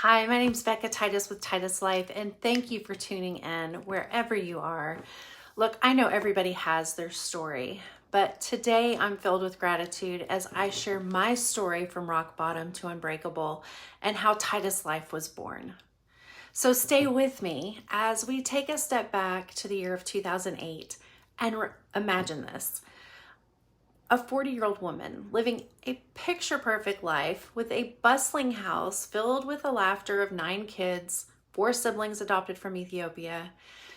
Hi, my name's Becca Titus with Titus Life, and thank you for tuning in wherever you are. Look, I know everybody has their story, but today I'm filled with gratitude as I share my story from rock bottom to unbreakable and how Titus Life was born. So stay with me as we take a step back to the year of 2008 and imagine this. A 40-year-old woman living a picture-perfect life with a bustling house filled with the laughter of 9 kids, 4 siblings adopted from Ethiopia.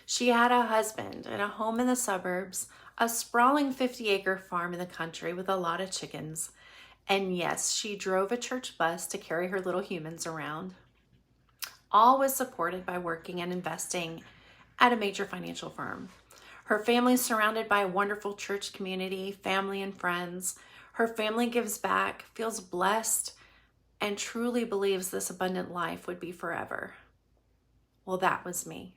She had a husband and a home in the suburbs, a sprawling 50-acre farm in the country with a lot of chickens. And yes, she drove a church bus to carry her little humans around. All was supported by working and investing at a major financial firm. Her family is surrounded by a wonderful church community, family and friends. Her family gives back, feels blessed, and truly believes this abundant life would be forever. Well, that was me.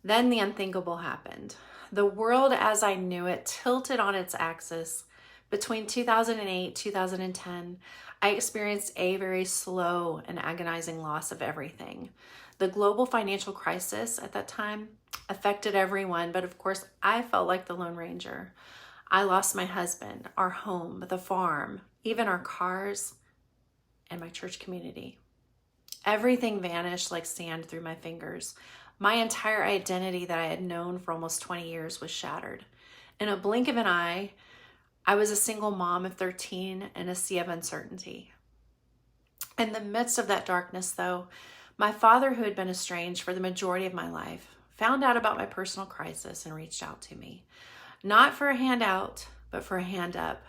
Then the unthinkable happened. The world as I knew it tilted on its axis. Between 2008 and 2010, I experienced a very slow and agonizing loss of everything. The global financial crisis at that time affected everyone, but of course, I felt like the Lone Ranger. I lost my husband, our home, the farm, even our cars, and my church community. Everything vanished like sand through my fingers. My entire identity that I had known for almost 20 years was shattered. In a blink of an eye, I was a single mom of 13 in a sea of uncertainty. In the midst of that darkness, though, my father, who had been estranged for the majority of my life, found out about my personal crisis and reached out to me. Not for a handout, but for a hand up.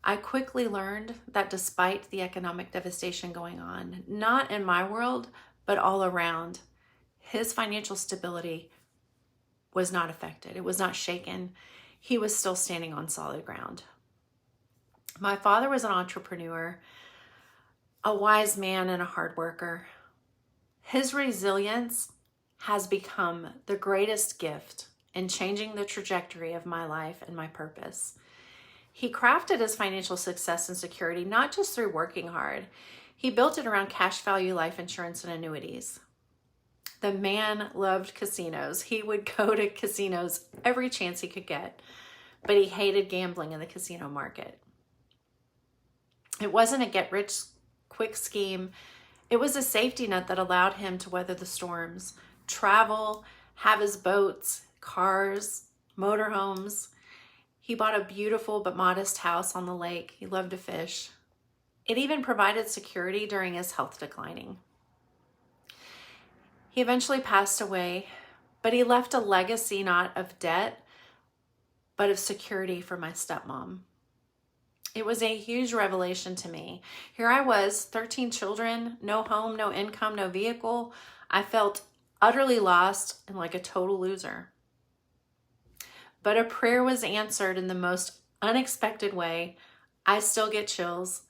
I quickly learned that despite the economic devastation going on, not in my world, but all around, his financial stability was not affected. It was not shaken. He was still standing on solid ground. My father was an entrepreneur, a wise man, and a hard worker. His resilience has become the greatest gift in changing the trajectory of my life and my purpose. He crafted his financial success and security not just through working hard. He built it around cash value life insurance and annuities. The man loved casinos. He would go to casinos every chance he could get, but he hated gambling in the casino market. It wasn't a get-rich-quick scheme. It was a safety net that allowed him to weather the storms, travel, have his boats, cars, motorhomes. He bought a beautiful but modest house on the lake. He loved to fish. It even provided security during his health declining. He eventually passed away, but he left a legacy not of debt, but of security for my stepmom. It was a huge revelation to me. Here I was, 13 children, no home, no income, no vehicle. I felt utterly lost and like a total loser. But a prayer was answered in the most unexpected way. I still get chills.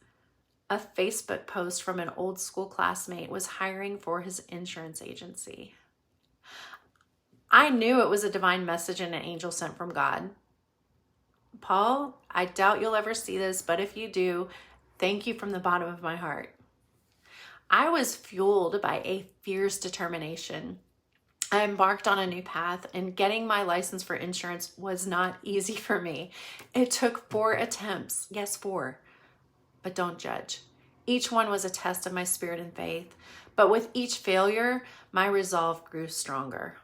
A Facebook post from an old school classmate was hiring for his insurance agency. I knew it was a divine message and an angel sent from God. Paul, I doubt you'll ever see this, but if you do, thank you from the bottom of my heart. I was fueled by a fierce determination. I embarked on a new path, and getting my license for insurance was not easy for me. It took 4 attempts. Yes, 4. But don't judge. Each one was a test of my spirit and faith. But with each failure, my resolve grew stronger.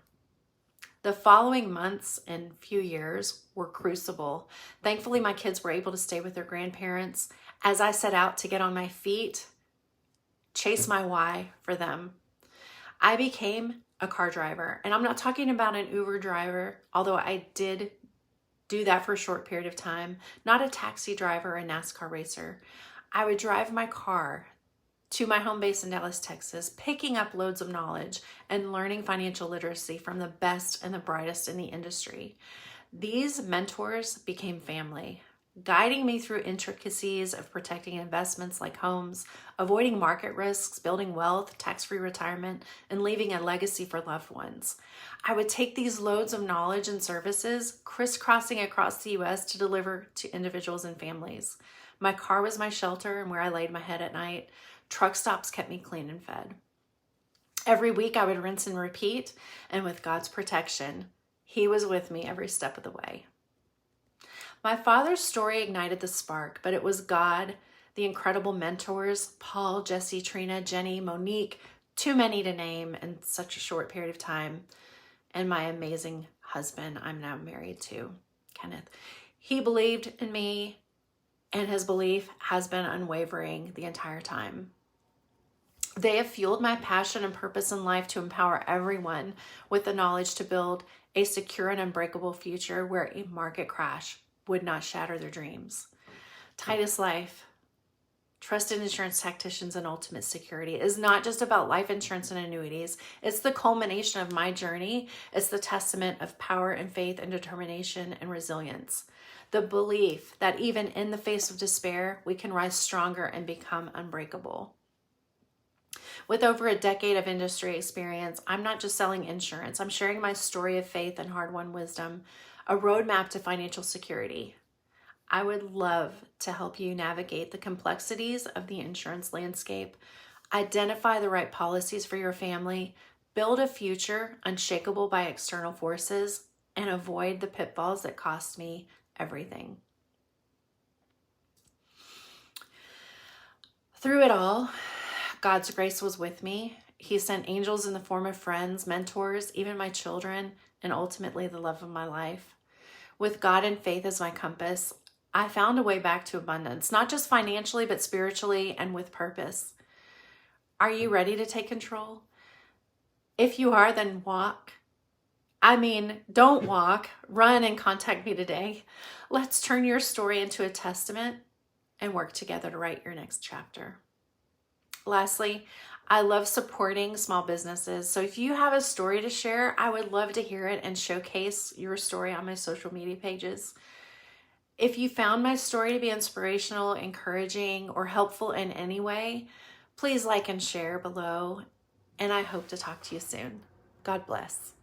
The following months and few years were crucible. Thankfully, my kids were able to stay with their grandparents as I set out to get on my feet, chase my why for them. I became a car driver, and I'm not talking about an Uber driver, although I did do that for a short period of time, not a taxi driver or a NASCAR racer. I would drive my car to my home base in Dallas, Texas, picking up loads of knowledge and learning financial literacy from the best and the brightest in the industry. These mentors became family, guiding me through intricacies of protecting investments like homes, avoiding market risks, building wealth, tax-free retirement, and leaving a legacy for loved ones. I would take these loads of knowledge and services, crisscrossing across the U.S. to deliver to individuals and families. My car was my shelter and where I laid my head at night. Truck stops kept me clean and fed. Every week I would rinse and repeat, and with God's protection, He was with me every step of the way. My father's story ignited the spark, but it was God, the incredible mentors, Paul, Jesse, Trina, Jenny, Monique, too many to name in such a short period of time, and my amazing husband I'm now married to, Kenneth. He believed in me, and his belief has been unwavering the entire time. They have fueled my passion and purpose in life to empower everyone with the knowledge to build a secure and unbreakable future where a market crash would not shatter their dreams. Titus Life, trusted insurance tacticians and ultimate security, is not just about life insurance and annuities. It's the culmination of my journey. It's the testament of power and faith and determination and resilience. The belief that even in the face of despair, we can rise stronger and become unbreakable. With over a decade of industry experience, I'm not just selling insurance. I'm sharing my story of faith and hard-won wisdom, a roadmap to financial security. I would love to help you navigate the complexities of the insurance landscape, identify the right policies for your family, build a future unshakable by external forces, and avoid the pitfalls that cost me everything. Through it all, God's grace was with me. He sent angels in the form of friends, mentors, even my children, and ultimately the love of my life. With God and faith as my compass, I found a way back to abundance, not just financially, but spiritually and with purpose. Are you ready to take control? If you are, then walk. Don't walk, run and contact me today. Let's turn your story into a testament and work together to write your next chapter. Lastly, I love supporting small businesses. So if you have a story to share, I would love to hear it and showcase your story on my social media pages. If you found my story to be inspirational, encouraging, or helpful in any way, please like and share below. And I hope to talk to you soon. God bless.